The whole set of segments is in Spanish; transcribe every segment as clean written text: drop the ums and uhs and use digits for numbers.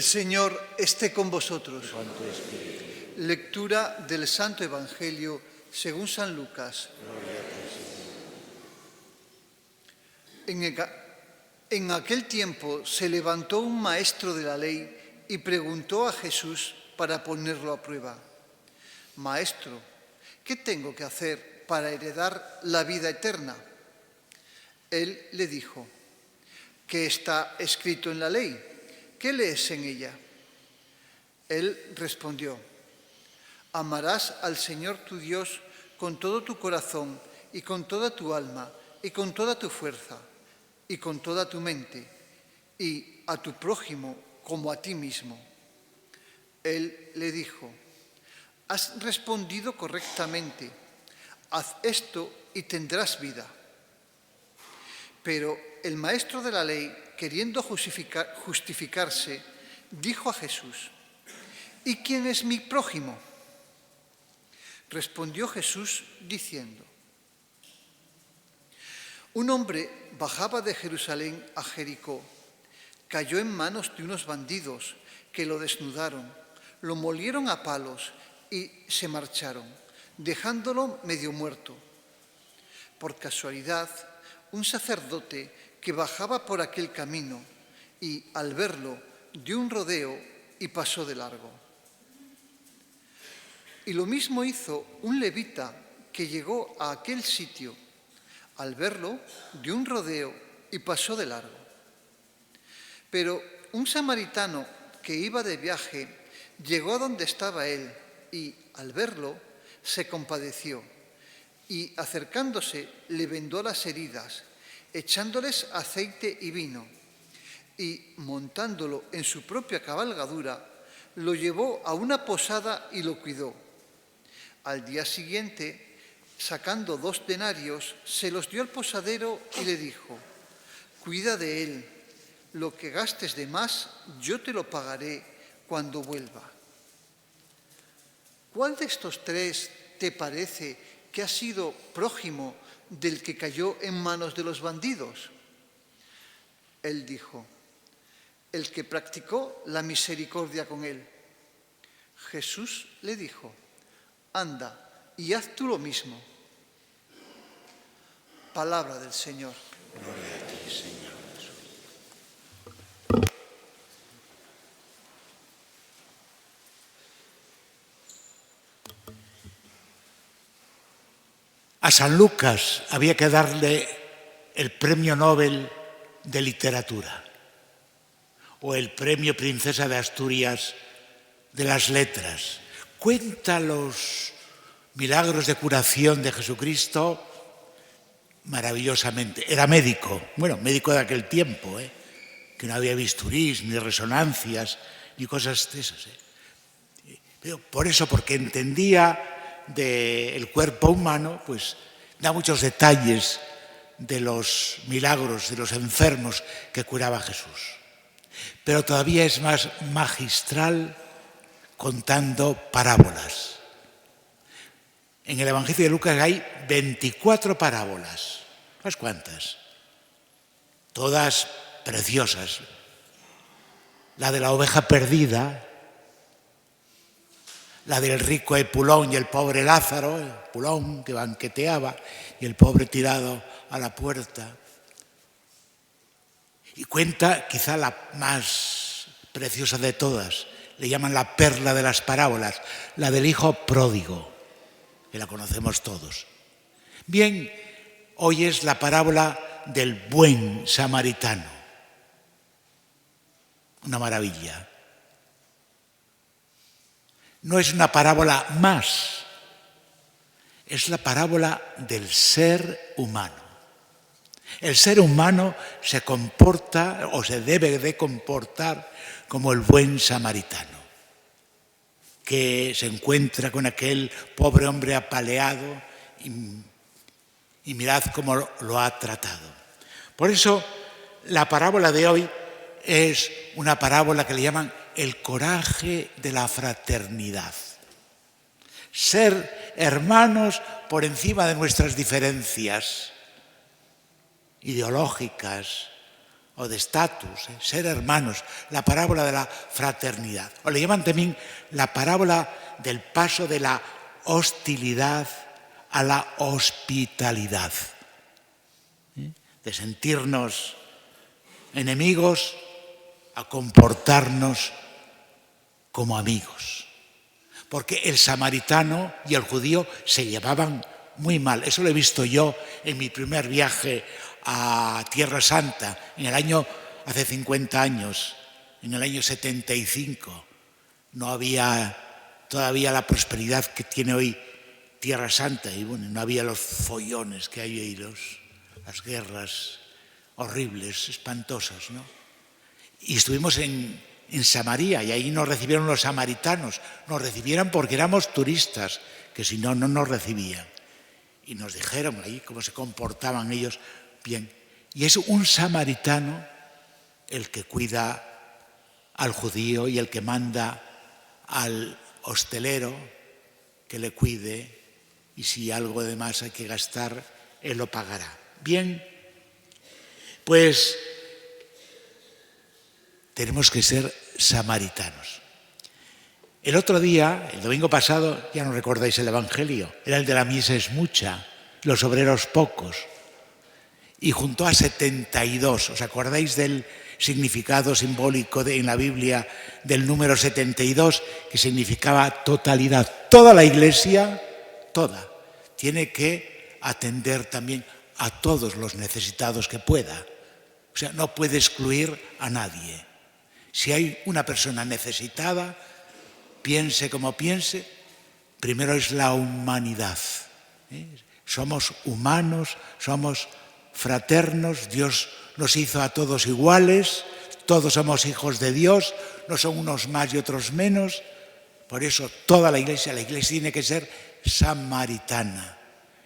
El Señor esté con vosotros. Con tu espíritu. Lectura del Santo Evangelio según San Lucas. Gloria a ti, Señor. En aquel tiempo se levantó un maestro de la ley y preguntó a Jesús para ponerlo a prueba: Maestro, ¿qué tengo que hacer para heredar la vida eterna? Él le dijo: ¿qué está escrito en la ley? ¿Qué lees en ella? Él respondió: amarás al Señor tu Dios con todo tu corazón y con toda tu alma y con toda tu fuerza y con toda tu mente, y a tu prójimo como a ti mismo. Él le dijo: has respondido correctamente, haz esto y tendrás vida. Pero el maestro de la ley, queriendo justificarse, dijo a Jesús: ¿y quién es mi prójimo? Respondió Jesús diciendo: un hombre bajaba de Jerusalén a Jericó, cayó en manos de unos bandidos que lo desnudaron, lo molieron a palos y se marcharon, dejándolo medio muerto. Por casualidad, un sacerdote que bajaba por aquel camino y, al verlo, dio un rodeo y pasó de largo. Y lo mismo hizo un levita que llegó a aquel sitio. Al verlo, dio un rodeo y pasó de largo. Pero un samaritano que iba de viaje llegó a donde estaba él y, al verlo, se compadeció y, acercándose, le vendó las heridas, echándoles aceite y vino, y, montándolo en su propia cabalgadura, lo llevó a una posada y lo cuidó. Al día siguiente, sacando 2 denarios, se los dio al posadero y le dijo: cuida de él, lo que gastes de más yo te lo pagaré cuando vuelva. ¿Cuál de estos 3 te parece que ha sido prójimo del que cayó en manos de los bandidos? Él dijo: el que practicó la misericordia con él. Jesús le dijo: anda y haz tú lo mismo. Palabra del Señor. Gloria a ti, Señor Jesús. A San Lucas había que darle el Premio Nobel de Literatura o el Premio Princesa de Asturias de las Letras. Cuenta los milagros de curación de Jesucristo maravillosamente. Era médico, médico de aquel tiempo, que no había bisturís, ni resonancias, ni cosas de esas. Pero por eso, porque entendía del cuerpo humano, pues da muchos detalles de los milagros, de los enfermos que curaba Jesús. Pero todavía es más magistral contando parábolas. En el Evangelio de Lucas hay 24 parábolas. ¿Sabes cuántas? Todas preciosas. La de la oveja perdida, la del rico Epulón y el pobre Lázaro, el Epulón que banqueteaba y el pobre tirado a la puerta. Y cuenta quizá la más preciosa de todas, le llaman la perla de las parábolas, la del hijo pródigo, que la conocemos todos. Bien, hoy es la parábola del buen samaritano. Una maravilla. No es una parábola más, es la parábola del ser humano. El ser humano se comporta o se debe de comportar como el buen samaritano, que se encuentra con aquel pobre hombre apaleado y mirad cómo lo ha tratado. Por eso la parábola de hoy es una parábola que le llaman el coraje de la fraternidad. Ser hermanos por encima de nuestras diferencias ideológicas o de estatus, ser hermanos, la parábola de la fraternidad. O le llaman también la parábola del paso de la hostilidad a la hospitalidad. De sentirnos enemigos a comportarnos como amigos. Porque el samaritano y el judío se llevaban muy mal. Eso lo he visto yo en mi primer viaje a Tierra Santa, hace 50 años, en el año 75. No había todavía la prosperidad que tiene hoy Tierra Santa, y bueno, no había los follones que hay hoy, las guerras horribles, espantosas, ¿no? Y estuvimos en Samaria, y ahí nos recibieron los samaritanos. Nos recibieron porque éramos turistas, que si no, no nos recibían. Y nos dijeron ahí cómo se comportaban ellos bien. Y es un samaritano el que cuida al judío y el que manda al hostelero que le cuide, y si algo de más hay que gastar, él lo pagará. Bien, pues tenemos que ser samaritanos. El otro día, el domingo pasado, ya no recordáis el Evangelio, era el de la mies es mucha, los obreros pocos, y juntó a 72. ¿Os acordáis del significado simbólico en la Biblia del número 72, que significaba totalidad? Toda la Iglesia, toda, tiene que atender también a todos los necesitados que pueda. O sea, no puede excluir a nadie. Si hay una persona necesitada, piense como piense, primero es la humanidad. Somos humanos, somos fraternos, Dios nos hizo a todos iguales, todos somos hijos de Dios, no son unos más y otros menos. Por eso toda la iglesia tiene que ser samaritana.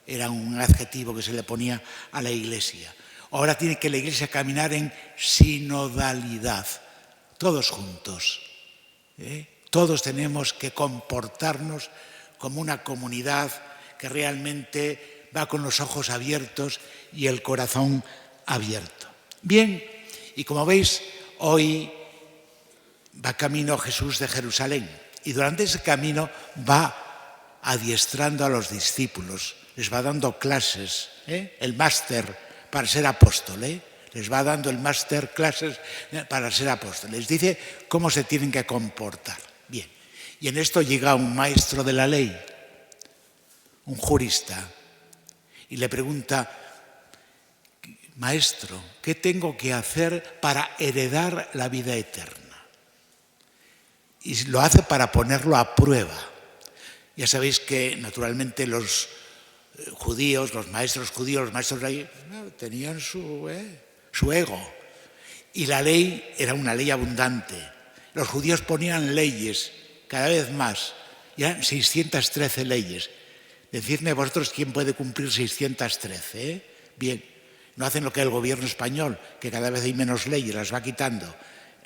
Era un adjetivo que se le ponía a la iglesia. Ahora tiene que la iglesia caminar en sinodalidad, todos juntos. Todos tenemos que comportarnos como una comunidad que realmente va con los ojos abiertos y el corazón abierto. Bien, y como veis, hoy va camino Jesús de Jerusalén, y durante ese camino va adiestrando a los discípulos, les va dando clases, el máster para ser apóstol, les va dando el máster clases para ser apóstol, les dice cómo se tienen que comportar. Bien, y en esto llega un maestro de la ley, un jurista, y le pregunta: maestro, ¿qué tengo que hacer para heredar la vida eterna? Y lo hace para ponerlo a prueba. Ya sabéis que naturalmente los judíos, los maestros judíos, los maestros de la ley, tenían su ego. Y la ley era una ley abundante. Los judíos ponían leyes cada vez más. Y eran 613 leyes. Decidme vosotros quién puede cumplir 613. Bien, no hacen lo que el gobierno español, que cada vez hay menos leyes, las va quitando.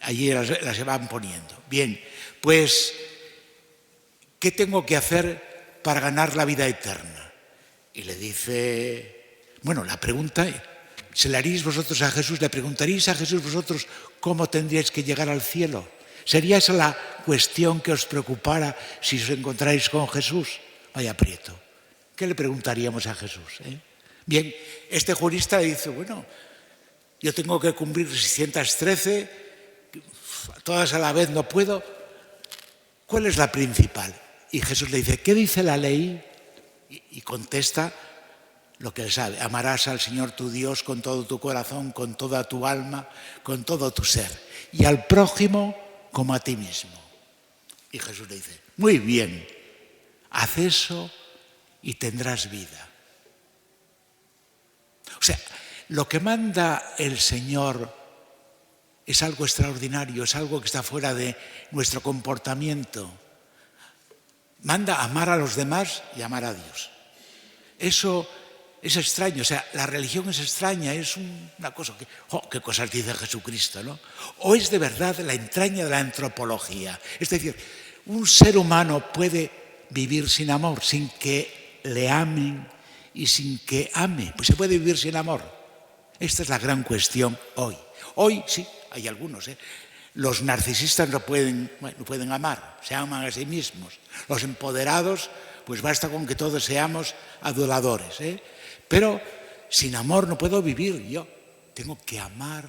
Allí las van poniendo. Bien, pues, ¿qué tengo que hacer para ganar la vida eterna? Y le dice, bueno, la pregunta, ¿se la haríais vosotros a Jesús? ¿Le preguntaríais a Jesús vosotros cómo tendríais que llegar al cielo? ¿Sería esa la cuestión que os preocupara si os encontráis con Jesús? Vaya aprieto. ¿Qué le preguntaríamos a Jesús? Bien, este jurista dice, bueno, yo tengo que cumplir 613, todas a la vez no puedo. ¿Cuál es la principal? Y Jesús le dice, ¿qué dice la ley? Y contesta lo que él sabe. Amarás al Señor tu Dios con todo tu corazón, con toda tu alma, con todo tu ser. Y al prójimo como a ti mismo. Y Jesús le dice, muy bien, haz eso y tendrás vida. O sea, lo que manda el Señor es algo extraordinario, es algo que está fuera de nuestro comportamiento. Manda amar a los demás y amar a Dios. Eso es extraño, o sea, la religión es extraña, es una cosa que, ¿qué cosas dice Jesucristo, no? O es de verdad la entraña de la antropología. Es decir, un ser humano puede vivir sin amor, sin que le amen y sin que ame. Pues se puede vivir sin amor. Esta es la gran cuestión hoy. Hoy sí, hay algunos, Los narcisistas no pueden amar, se aman a sí mismos. Los empoderados, pues basta con que todos seamos aduladores. Pero sin amor no puedo vivir yo. Tengo que amar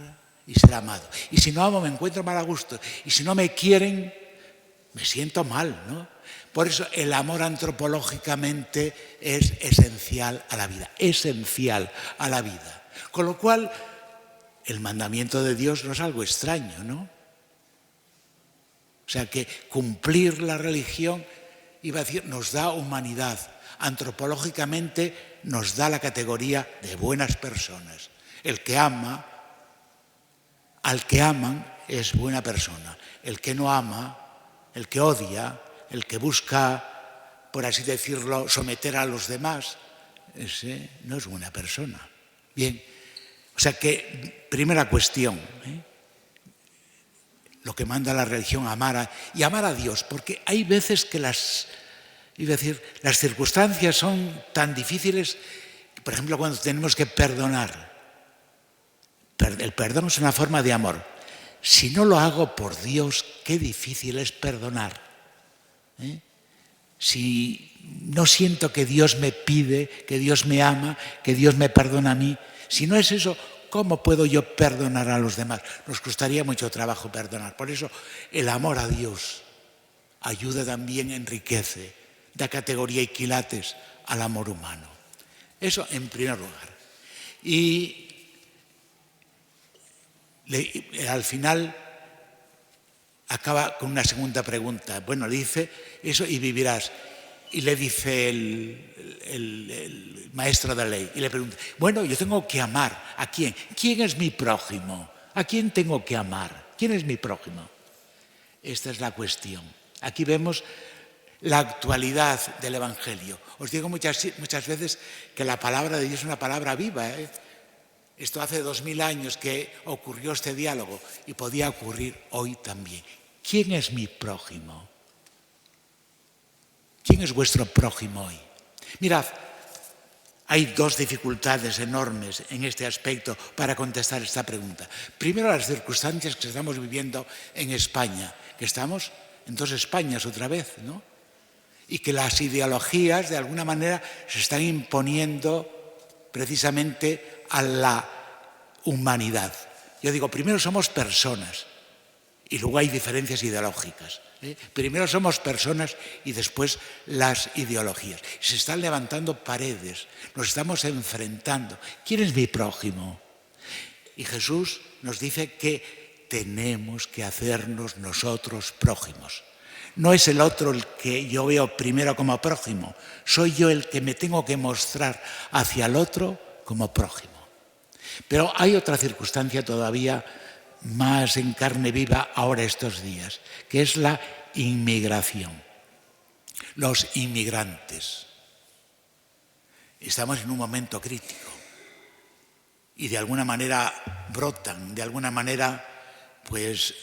y ser amado. Y si no amo me encuentro mal a gusto. Y si no me quieren, me siento mal, ¿no? Por eso el amor antropológicamente es esencial a la vida. Esencial a la vida. Con lo cual, el mandamiento de Dios no es algo extraño, ¿no? O sea que cumplir la religión, iba a decir, nos da humanidad. Antropológicamente nos da la categoría de buenas personas. El que ama, al que aman, es buena persona. El que no ama, el que odia, el que busca, por así decirlo, someter a los demás, ese no es buena persona. Bien, o sea que, primera cuestión, lo que manda la religión, amar a Dios, porque hay veces que las circunstancias son tan difíciles, por ejemplo, cuando tenemos que perdonar. El perdón es una forma de amor. Si no lo hago por Dios, qué difícil es perdonar. Si no siento que Dios me pide, que Dios me ama, que Dios me perdona a mí, si no es eso, ¿cómo puedo yo perdonar a los demás? Nos costaría mucho trabajo perdonar. Por eso el amor a Dios ayuda también, enriquece, da categoría y quilates al amor humano. Eso en primer lugar. Y al final acaba con una segunda pregunta. Bueno, le dice eso y vivirás. Y le dice el maestro de la ley, y le pregunta, bueno, yo tengo que amar. ¿A quién? ¿Quién es mi prójimo? ¿A quién tengo que amar? ¿Quién es mi prójimo? Esta es la cuestión. Aquí vemos la actualidad del Evangelio. Os digo muchas veces que la palabra de Dios es una palabra viva. Esto hace 2000 años que ocurrió este diálogo y podía ocurrir hoy también. ¿Quién es mi prójimo? ¿Quién es vuestro prójimo hoy? Mirad, hay dos dificultades enormes en este aspecto para contestar esta pregunta. Primero, las circunstancias que estamos viviendo en España, que estamos en dos Españas otra vez, ¿no? Y que las ideologías, de alguna manera, se están imponiendo precisamente a la humanidad. Yo digo, primero somos personas y luego hay diferencias ideológicas. Primero somos personas y después las ideologías. Se están levantando paredes, nos estamos enfrentando. ¿Quién es mi prójimo? Y Jesús nos dice que tenemos que hacernos nosotros prójimos. No es el otro el que yo veo primero como prójimo, soy yo el que me tengo que mostrar hacia el otro como prójimo. Pero hay otra circunstancia todavía más en carne viva ahora estos días, que es la inmigración. Los inmigrantes. Estamos en un momento crítico y de alguna manera brotan, de alguna manera, pues,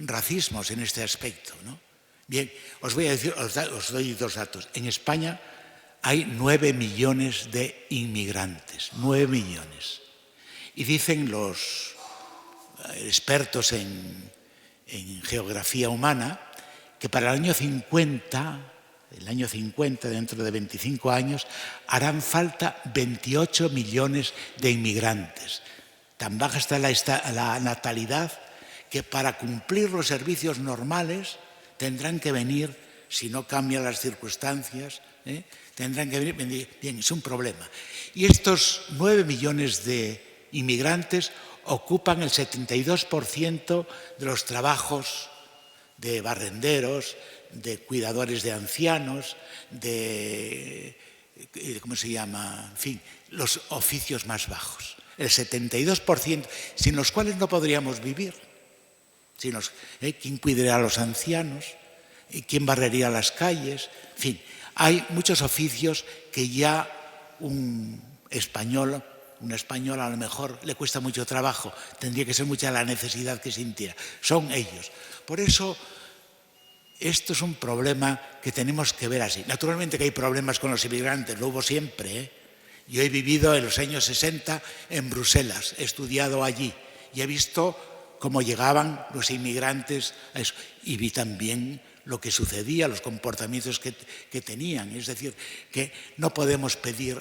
racismos en este aspecto, ¿no? Bien, os voy a decir, os doy dos datos. En España hay 9 millones de inmigrantes, 9 millones. Y dicen los expertos en geografía humana, que para el año 50, dentro de 25 años, harán falta 28 millones de inmigrantes. Tan baja está la natalidad que para cumplir los servicios normales tendrán que venir, si no cambian las circunstancias, tendrán que venir. Bien, es un problema. Y estos 9 millones de inmigrantes ocupan el 72% de los trabajos de barrenderos, de cuidadores de ancianos, ¿cómo se llama? En fin, los oficios más bajos. El 72%, sin los cuales no podríamos vivir. ¿Quién cuidaría a los ancianos? ¿Quién barrería las calles? En fin, hay muchos oficios que ya un español a lo mejor le cuesta mucho trabajo, tendría que ser mucha la necesidad que sintiera. Son ellos. Por eso, esto es un problema que tenemos que ver así. Naturalmente que hay problemas con los inmigrantes, lo hubo siempre. Yo he vivido en los años 60 en Bruselas, he estudiado allí y he visto cómo llegaban los inmigrantes a eso. Y vi también lo que sucedía, los comportamientos que tenían. Es decir, que no podemos pedir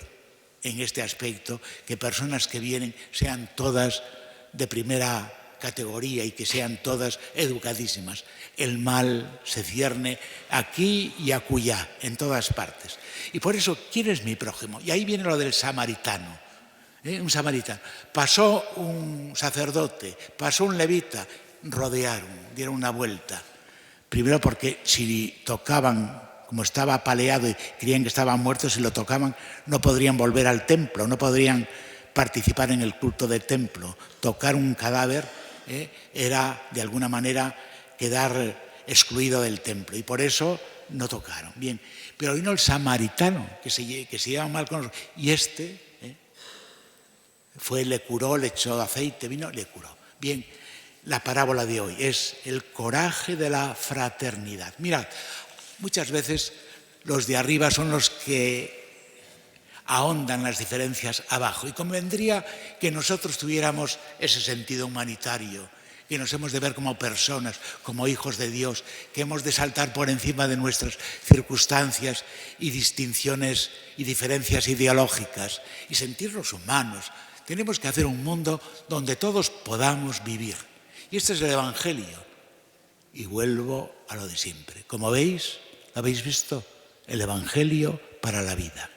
en este aspecto que personas que vienen sean todas de primera categoría y que sean todas educadísimas. El mal se cierne aquí y acullá, en todas partes. Y por eso, ¿quién es mi prójimo? Y ahí viene lo del samaritano. Un samaritano. Pasó un sacerdote, pasó un levita, rodearon, dieron una vuelta. Primero porque si tocaban, como estaba apaleado y creían que estaban muertos, si lo tocaban no podrían volver al templo, no podrían participar en el culto del templo. Tocar un cadáver era de alguna manera quedar excluido del templo y por eso no tocaron. Bien, pero vino el samaritano que se lleva mal con nosotros y le curó, le echó aceite, vino, le curó. Bien, la parábola de hoy es el coraje de la fraternidad. Mirad, muchas veces los de arriba son los que ahondan las diferencias abajo y convendría que nosotros tuviéramos ese sentido humanitario, que nos hemos de ver como personas, como hijos de Dios, que hemos de saltar por encima de nuestras circunstancias y distinciones y diferencias ideológicas y sentirnos humanos. Tenemos que hacer un mundo donde todos podamos vivir. Y este es el Evangelio. Y vuelvo a lo de siempre. Como veis, ¿lo habéis visto? El Evangelio para la vida.